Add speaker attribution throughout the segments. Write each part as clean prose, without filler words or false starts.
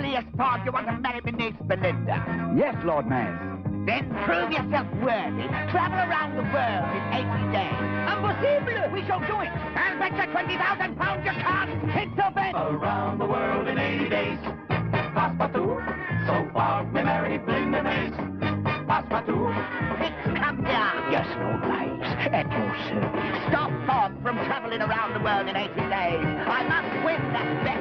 Speaker 1: Phileas Fogg, you want to marry my niece Belinda?
Speaker 2: Yes, Lord Mayor.
Speaker 1: Then prove yourself worthy. Travel around the world in 80 days. Impossible! We shall do it. I'll bet you 20,000 pounds you can't. It's a bet.
Speaker 3: Around the world in 80 days. Passepartout, so Fogg may marry Belinda Mays. Passepartout.
Speaker 1: Fix, come here.
Speaker 4: Yes, Lord Mayor, at your service.
Speaker 1: Stop Fogg from traveling around the world in 80 days. I must win that bet.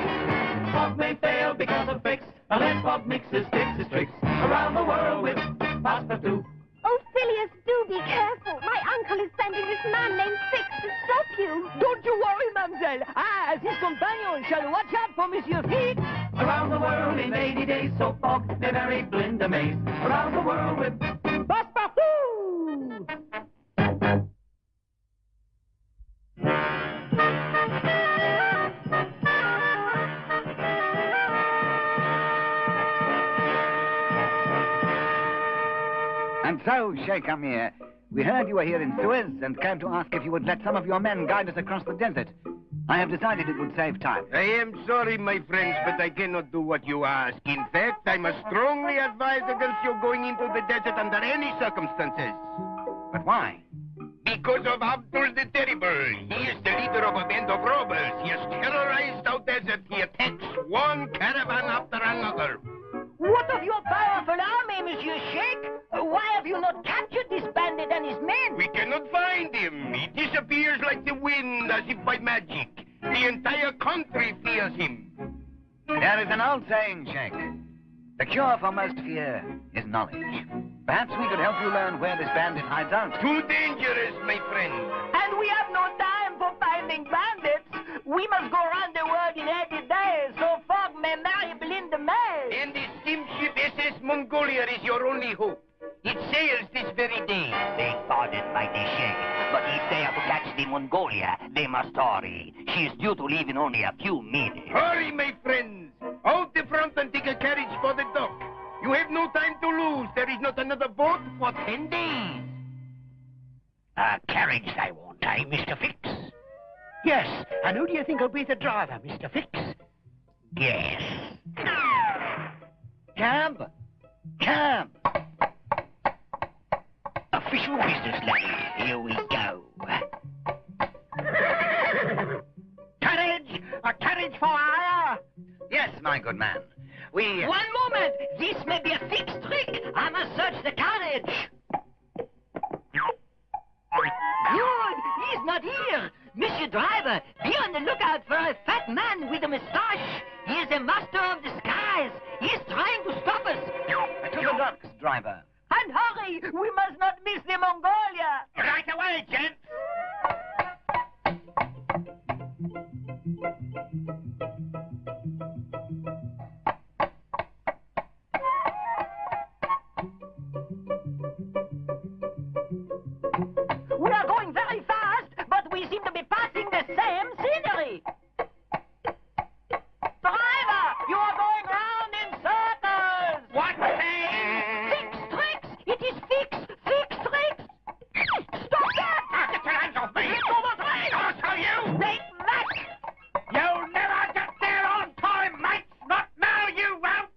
Speaker 3: Fogg may fail because of Fix, unless Fogg mixes his tricks around the world with Passepartout.
Speaker 5: Oh, Phileas, do be careful. My uncle is sending this man named Fix to stop you.
Speaker 4: Don't you worry, mademoiselle. I, as his companion, shall watch out for Monsieur Fix.
Speaker 3: Around the world in 80 days, so Fogg may marry Belinda Mays. Around the world with
Speaker 4: Passepartout!
Speaker 2: And so, Sheikh Amir, we heard you were here in Suez and came to ask if you would let some of your men guide us across the desert. I have decided it would save time.
Speaker 6: I am sorry, my friends, but I cannot do what you ask. In fact, I must strongly advise against you going into the desert under any circumstances.
Speaker 2: But why?
Speaker 6: Because of Abdul the Terrible. He is the leader of a band of robbers. He has terrorized our desert. He attacks one caravan after another.
Speaker 4: What of your powerful army, Monsieur Sheikh? Why have you not captured this bandit and his men?
Speaker 6: We cannot find him. He disappears like the wind, as if by magic. The entire country fears him.
Speaker 2: There is an old saying, Sheikh. The cure for most fear is knowledge. Perhaps we could help you learn where this bandit hides out.
Speaker 6: Too dangerous, my friend.
Speaker 4: And we have no time for finding bandits. We must go around the world in 80 days, so Fogg may marry Belinda Mays.
Speaker 6: And the steamship SS Mongolia is your only hope. It sails this very day.
Speaker 4: Thank pardon, my dear Sheikh, but if they are to catch the Mongolia, they must hurry. She is due to leave in only a few minutes.
Speaker 6: Hurry, my friends. Out the front and take a carriage for the dock. You have no time to lose. There is not another boat for 10 days.
Speaker 4: A carriage I want, eh, Mr. Fix?
Speaker 1: Yes, and who do you think will be the driver, Mr. Fix?
Speaker 4: Yes.
Speaker 2: Cab! Cab!
Speaker 4: Official business, laddie. Here we go.
Speaker 1: Carriage! A carriage for hire!
Speaker 2: Yes, my good man. We...
Speaker 4: One moment! This may be a fixed trick. I must search the carriage. Good! He's not here! Monsieur Driver, be on the lookout for a fat man with a moustache. He is a master of disguise. He is trying to stop us.
Speaker 2: To the docks, driver.
Speaker 4: And hurry! We must not miss the Mongolia!
Speaker 1: Right away, gents!
Speaker 4: We are going very fast, but we seem to be passing the same scenery. Driver, you are going round in circles.
Speaker 1: What say?
Speaker 4: Fix tricks! It is fix tricks! Stop that!
Speaker 1: Get your hands off me!
Speaker 4: It's over the train!
Speaker 1: I'll show you!
Speaker 4: Big Mac!
Speaker 1: You'll never get there on time, mates! Not now, you won't!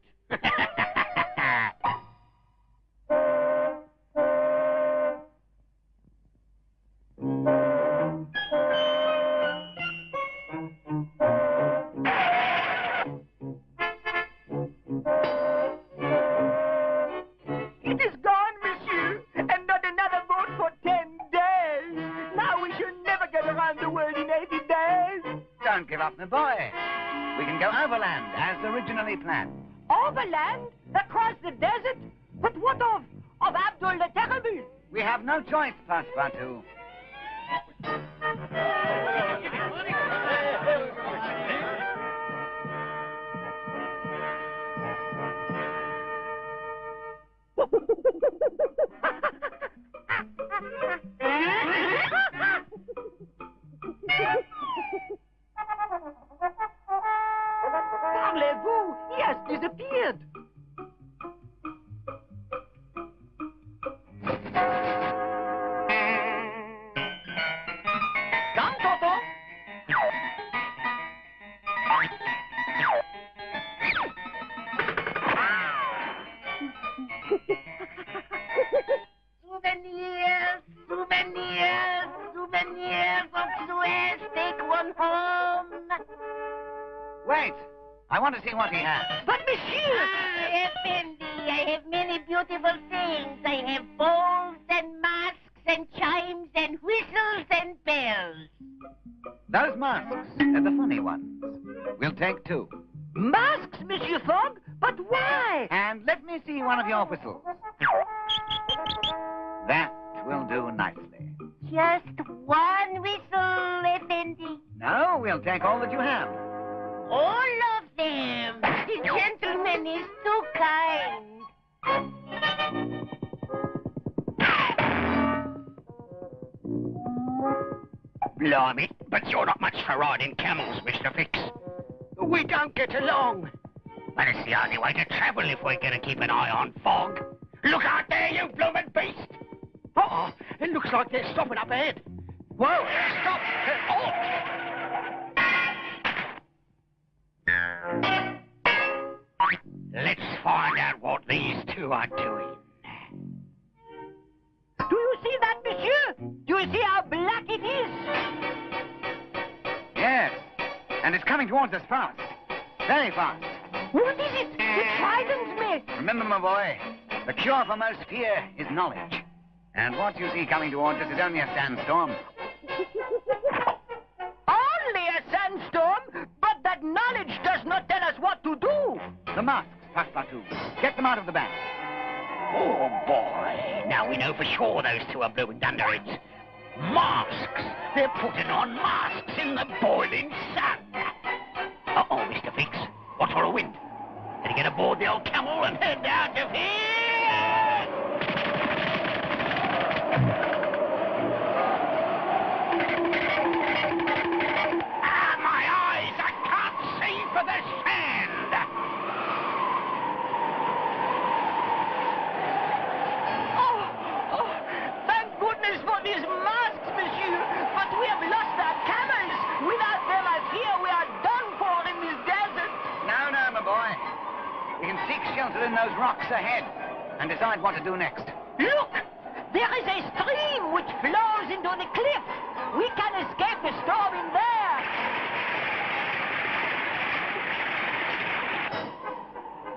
Speaker 4: It is gone, monsieur, and not another boat for 10 days. Now we shall never get around the world in 80 days.
Speaker 2: Don't give up, my boy. We can go overland, as originally planned.
Speaker 4: Overland? Across the desert? But what of Abdul the Terrible?
Speaker 2: We have no choice, Passepartout.
Speaker 4: Parlez-vous? He has disappeared. Come, Toto.
Speaker 2: Wait. I want to see what he has.
Speaker 4: But, monsieur!
Speaker 5: Effendi, I have many beautiful things. I have bowls and masks and chimes and whistles and bells.
Speaker 2: Those masks are the funny ones. We'll take 2.
Speaker 4: Masks, Monsieur Fogg? But why?
Speaker 2: And let me see one of your whistles. That will do nicely.
Speaker 5: Just one whistle, Effendi.
Speaker 2: No, we'll take all that you have.
Speaker 5: All of them. The gentleman is too kind.
Speaker 6: Blimey, but you're not much for riding camels, Mr. Fix. We don't get along. But it's the only way to travel if we're going to keep an eye on Fogg. Look out there, you bloomin' beast! Uh-oh, it looks like they're stopping up ahead. Whoa, stop! Let's find out what these 2 are doing.
Speaker 4: Do you see that, monsieur? Do you see how black it is?
Speaker 2: Yes. And it's coming towards us fast. Very fast.
Speaker 4: What is it? It frightens me.
Speaker 2: Remember, my boy, the cure for most fear is knowledge. And what you see coming towards us is only a sandstorm.
Speaker 4: Only a sandstorm? But that knowledge does not tell us what to do.
Speaker 2: The masks, Passepartout. Get them out of the bag.
Speaker 6: Oh, boy. Now we know for sure those 2 are blowing dunderheads. Masks! They're putting on masks in the boiling sun. Uh-oh, Mr. Fix. What sort of wind? Better get aboard the old camel and head out of here! Ah, my eyes! I can't see for the sand!
Speaker 4: Thank goodness for these masks, monsieur. But we have lost our camels. Without them, I fear we are done for in this desert.
Speaker 2: No, my boy. We can seek shelter in those rocks ahead and decide what to do next.
Speaker 4: Look! There is a stream which flows into the cliff. We can escape the storm in there.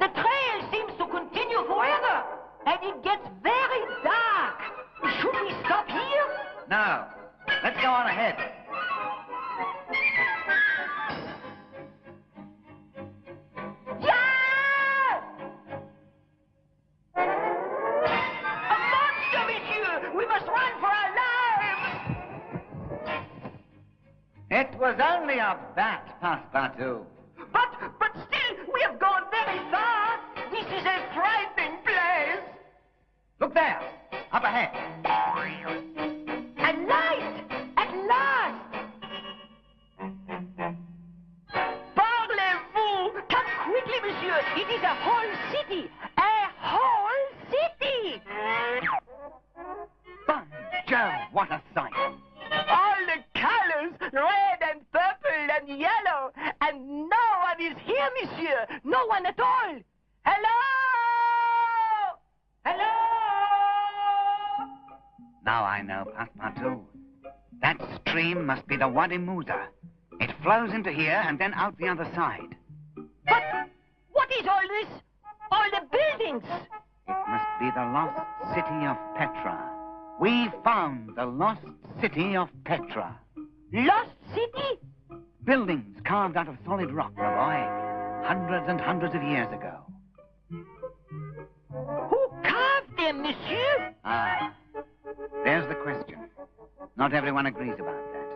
Speaker 4: The trail seems to continue forever, and it gets very dark. Should we stop here?
Speaker 2: No. Let's go on ahead.
Speaker 4: Yeah! A monster, monsieur! We must run for our lives!
Speaker 2: It was only a bat, Passepartout.
Speaker 4: But still, we have gone very far. This is a frightening place.
Speaker 2: Look there. Up ahead.
Speaker 4: A light! At last! Parlez-vous! Come quickly, monsieur! It is a whole city! A whole city!
Speaker 2: By Jove, what a sight.
Speaker 4: All the colors, red and purple and yellow, and no one is here, monsieur! No one at all! Hello! Hello!
Speaker 2: Now I know, Passepartout. That stream must be the Wadi Musa. It flows into here and then out the other side.
Speaker 4: But what is all this? All the buildings?
Speaker 2: It must be the lost city of Petra. We found the lost city of Petra.
Speaker 4: Lost city?
Speaker 2: Buildings carved out of solid rock, my boy. Hundreds and hundreds of years ago.
Speaker 4: Who carved them, monsieur?
Speaker 2: Ah, there's the question. Not everyone agrees about that.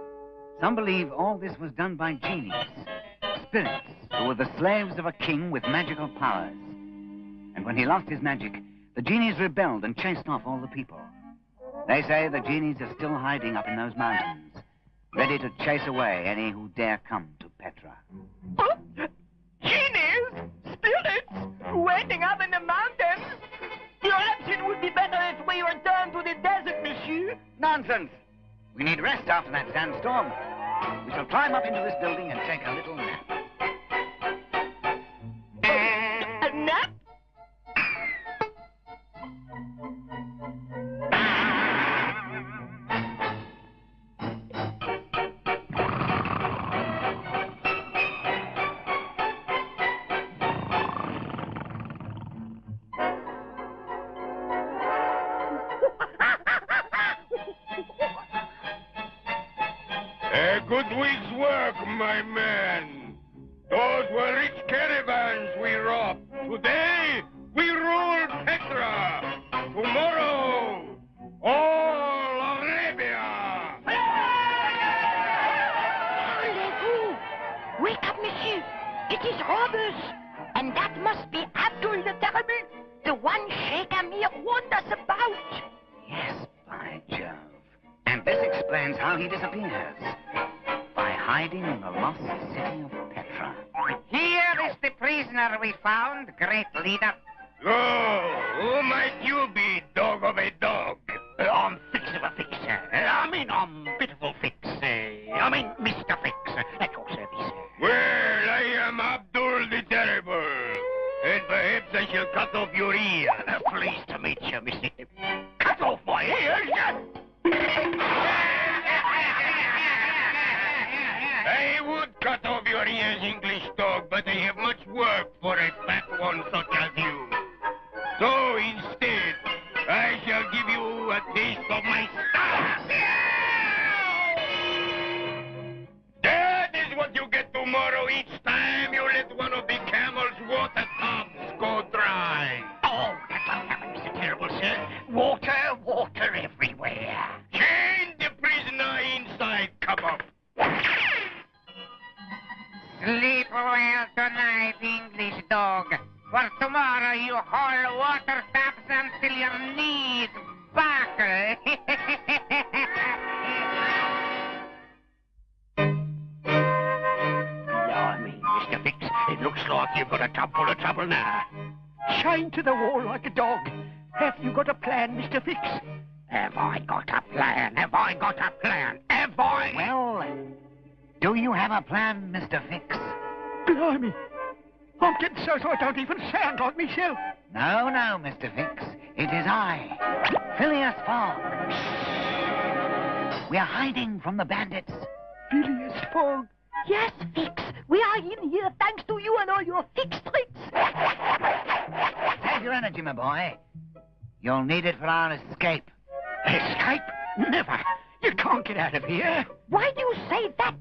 Speaker 2: Some believe all this was done by genies, spirits who were the slaves of a king with magical powers. And when he lost his magic, the genies rebelled and chased off all the people. They say the genies are still hiding up in those mountains, ready to chase away any who dare come to Petra.
Speaker 4: Oh, genies? Spirits? Waiting up in the mountains? Perhaps it would be better if we return to the desert, monsieur.
Speaker 2: Nonsense! We need rest after that sandstorm. We shall climb up into this building and take a little nap.
Speaker 4: A nap?
Speaker 7: good week's work, my man. Those were rich caravans we robbed. Today, we rule Petra. Tomorrow, all Arabia.
Speaker 5: Rendezvous! Wake up, monsieur. It is robbers. And that must be Abdul the Terrible, the one Sheikh Amir warned us about.
Speaker 2: Yes, by Jove. And this explains how he disappears. By hiding in the lost city of Petra.
Speaker 6: Here is the prisoner we found, great leader.
Speaker 7: Oh, who might you be, dog of a dog?
Speaker 6: I'm Fix of a Fix. I'm Pitiful Fix. Mr. Fix. At your service.
Speaker 7: Well, I am Abdul the Terrible. And perhaps I shall cut off your ear.
Speaker 6: Pleased to meet you, Mr. Cut off my ears?
Speaker 7: I would cut off your ears, English dog, but I have much work for a fat one such as you. So instead, I shall give you a taste of my stuff. That is what you get tomorrow each time you let one of the camel's water tubs go dry.
Speaker 6: Oh, that won't happen, Mr. Terrible, sir. Water everywhere.
Speaker 7: Chain the prisoner inside, cupboard.
Speaker 6: Sleep well tonight, English dog. For tomorrow you haul water taps until your knees buckle. Blimey, Mr. Fix, it looks like you've got a tub full of trouble now.
Speaker 1: Chained to the wall like a dog. Have you got a plan, Mr. Fix?
Speaker 6: Have I got a plan? Have I got a plan? Have I?
Speaker 2: Well, do you have a plan, Mr. Fix?
Speaker 1: Blimey. I'm getting so I don't even sound like myself.
Speaker 2: No, Mr. Fix. It is I, Phileas Fogg. We are hiding from the bandits.
Speaker 1: Phileas Fogg.
Speaker 5: Yes, Fix. We are in here thanks to you and all your Fix tricks.
Speaker 2: Save your energy, my boy. You'll need it for our escape.
Speaker 1: Escape? Never. You can't get out of here.
Speaker 5: Why do you say that?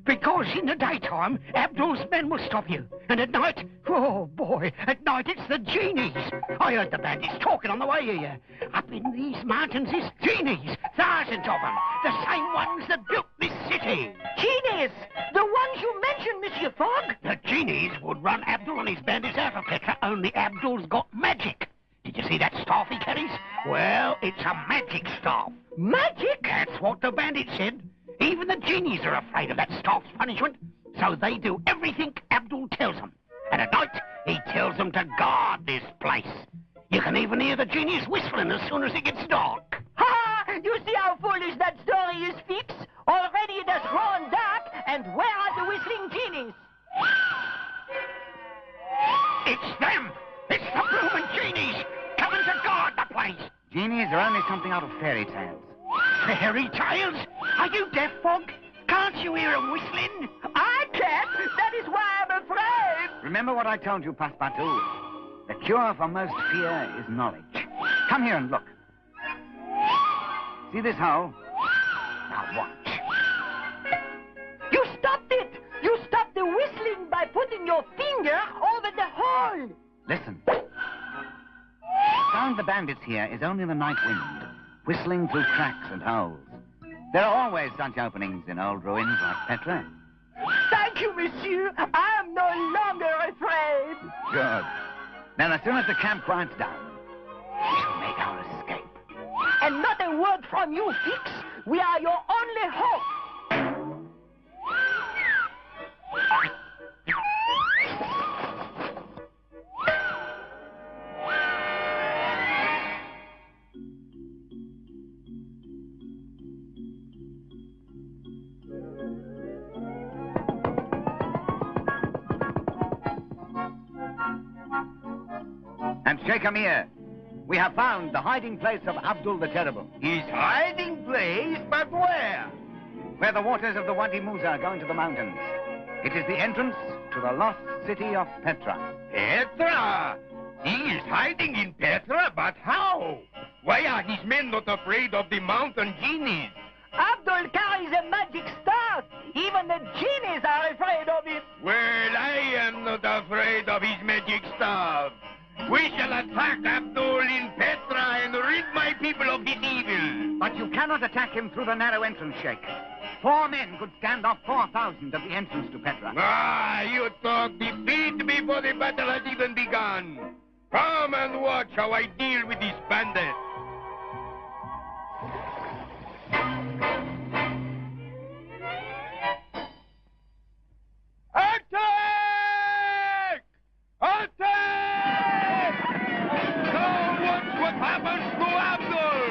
Speaker 1: Because in the daytime, Abdul's men will stop you. And at night, oh boy, at night it's the genies. I heard the bandits talking on the way here. Up in these mountains is genies. Thousands of them. The same ones that built this city.
Speaker 5: Genies! The ones you mentioned, Monsieur Fogg.
Speaker 6: The genies would run Abdul and his bandits out of Petra, only Abdul's got magic. Did you see that staff he carries? Well, it's a magic staff.
Speaker 5: Magic?
Speaker 6: That's what the bandit said. Even the genies are afraid of that staff's punishment, so they do everything Abdul tells them. And at night, he tells them to guard this place. You can even hear the genies whistling as soon as it gets dark.
Speaker 5: Ha! You see how foolish that story is, Fix? Already it has grown dark, and where are the whistling genies?
Speaker 6: It's them! It's the bloomin' genies! Coming to guard the place!
Speaker 2: Genies are only something out of fairy tales.
Speaker 6: Fairy tales? Are you deaf, Fogg? Can't you hear them whistling?
Speaker 5: I can't. That is why I'm afraid.
Speaker 2: Remember what I told you, Passepartout. The cure for most fear is knowledge. Come here and look. See this hole? Now watch.
Speaker 5: You stopped it. You stopped the whistling by putting your finger over the hole.
Speaker 2: Listen. Sound the bandits here is only the night wind, whistling through cracks and holes. There are always such openings in old ruins like Petra.
Speaker 5: Thank you, monsieur. I am no longer afraid.
Speaker 2: Good. Then as soon as the camp quiets down, we shall make our escape.
Speaker 5: And not a word from you, Fix. We are your only hope.
Speaker 2: And Sheikh Amir, we have found the hiding place of Abdul the Terrible.
Speaker 7: His hiding place? But where?
Speaker 2: Where the waters of the Wadi Musa go into the mountains. It is the entrance to the lost city of Petra.
Speaker 7: Petra! He is hiding in Petra, but how? Why are his men not afraid of the mountain genies?
Speaker 4: Abdul carries a magic staff. Even the genies are afraid of it.
Speaker 7: Well, I am not afraid of his magic staff. We shall attack Abdul in Petra and rid my people of his evil.
Speaker 2: But you cannot attack him through the narrow entrance, Sheikh. 4 men could stand off 4,000 at the entrance to Petra.
Speaker 7: Ah, you talk defeat before the battle has even begun. Come and watch how I deal with this bandit. Attack! Attack! Now watch what happens to Abdul!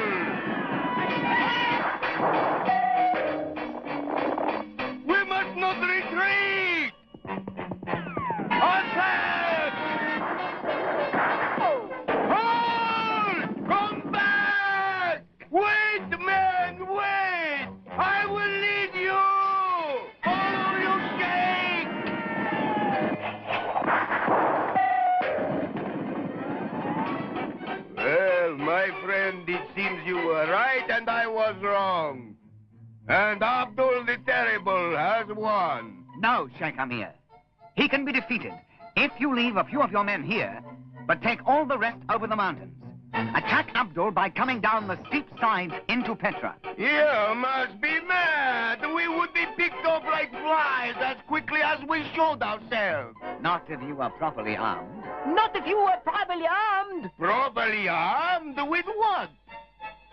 Speaker 7: We must not retreat! Attack! Hold! Come back! Wait, men, wait! I will lead you! Follow you, Sheikh! Well, my friend, it seems you were right and I was wrong. And Abdul the Terrible has won.
Speaker 2: No, Sheikh Amir. He can be defeated if you leave a few of your men here, but take all the rest over the mountains. Attack Abdul by coming down the steep sides into Petra.
Speaker 7: You must be mad. We would be picked off like flies as quickly as we showed ourselves.
Speaker 2: Not if you are properly armed.
Speaker 4: Not if you were properly armed.
Speaker 7: Properly armed? With what?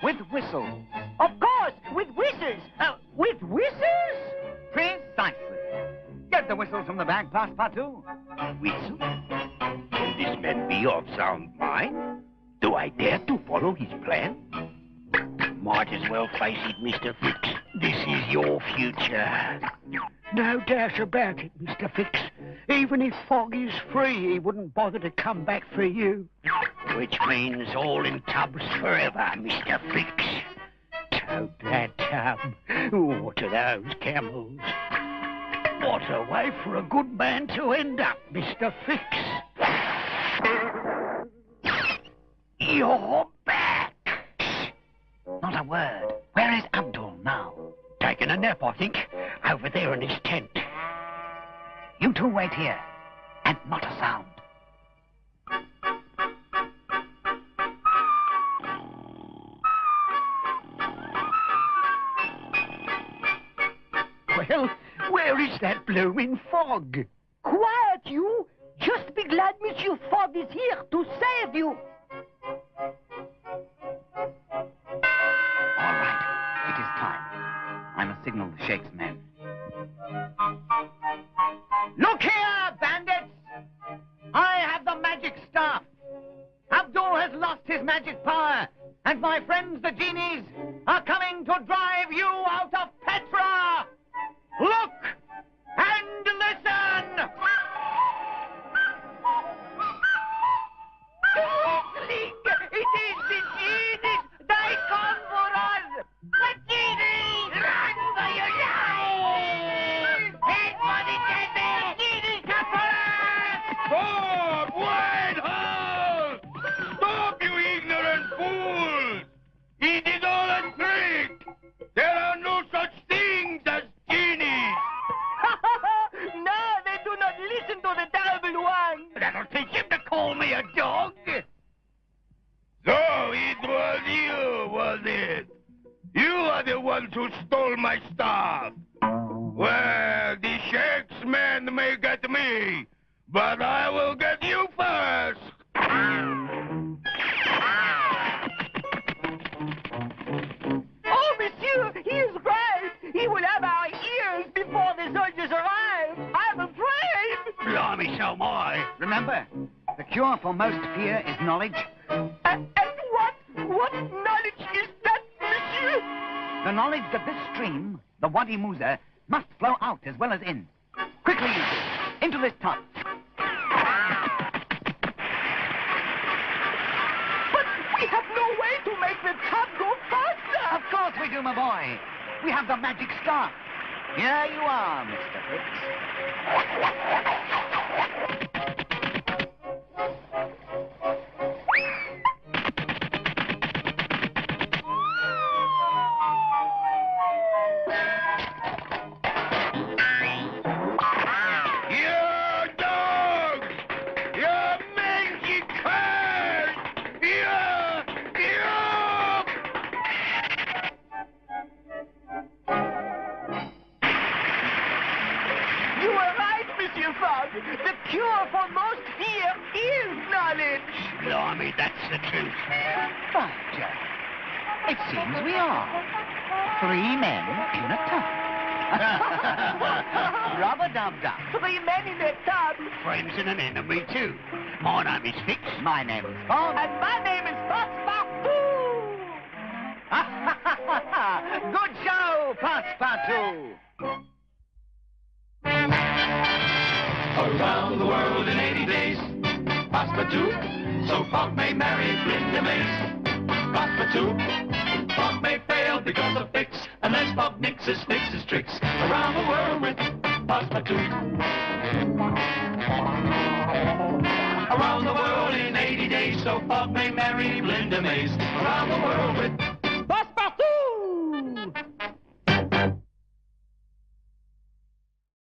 Speaker 2: With whistles.
Speaker 4: Of course, with whistles. With whistles?
Speaker 2: Precisely. Get the whistles from the bag, Passepartout.
Speaker 6: Whistle? Can this man be of sound mind? Do I dare to follow his plan? Might as well face it, Mr. Fix. This is your future.
Speaker 1: No doubt about it, Mr. Fix. Even if Fogg is free, he wouldn't bother to come back for you.
Speaker 6: Which means all in tubs forever, Mr. Fix.
Speaker 1: Toad that tub. What are those camels?
Speaker 6: What a way for a good man to end up, Mr. Fix. You're back.
Speaker 2: Not a word. Where is Abdul now?
Speaker 6: Taking a nap, I think. Over there in his tent.
Speaker 2: You two wait here. And not a sound.
Speaker 1: Well, where is that blooming Fogg?
Speaker 4: Quiet, you. Just be glad Monsieur Fogg is here to save you.
Speaker 2: All right. It is time. I must signal the Sheikh's men. Look here, bandits! I have the magic staff. Abdul has lost his magic power, and my friends the genies are coming to drive you out of Petra! Look and listen!
Speaker 4: It is the genies! They come for us! The genies! Run for your life! Head for the desert! Genies come for us!
Speaker 7: Stop! Wait! Halt! Stop, you ignorant fools! It is all a trick! There are no such things as genies!
Speaker 4: No, they do not listen to the terrible one!
Speaker 6: That'll teach him to call me a dog.
Speaker 7: So it was you, was it? You are the ones who stole my staff. Well, the Sheikh's men may get me, but I will get you first.
Speaker 4: Oh, monsieur, he is right! He will have our ears before the soldiers arrive! I'm afraid!
Speaker 6: Blimey, so am I.
Speaker 2: Remember, the cure for most fear is knowledge.
Speaker 4: And what knowledge is that, monsieur?
Speaker 2: The knowledge that this stream, the Wadi Musa, must flow out as well as in. Quickly, into this tub.
Speaker 4: But we have no way to make the tub go faster!
Speaker 2: Of course we do, my boy. We have the magic staff. Here you are, Mr. Fix.
Speaker 4: our foremost fear is knowledge.
Speaker 6: Blimey, that's the truth.
Speaker 2: By Jove. It seems we are. 3 men in a tub. Rub-a-dub-dub.
Speaker 4: 3 men in a tub.
Speaker 6: Friends and an enemy, too. My name is Fix.
Speaker 2: My name is Fogg.
Speaker 4: And my name is Passepartout.
Speaker 2: Good show, Passepartout.
Speaker 3: Around the world in 80 days, Passepartout, so Fogg may marry Linda Mace. Passepartout, Fogg may fail because of Fix, unless Fogg nixes Fix's tricks. Around the world with Passepartout. Around the world in 80 days, so Fogg may marry Linda Mace. Around the world with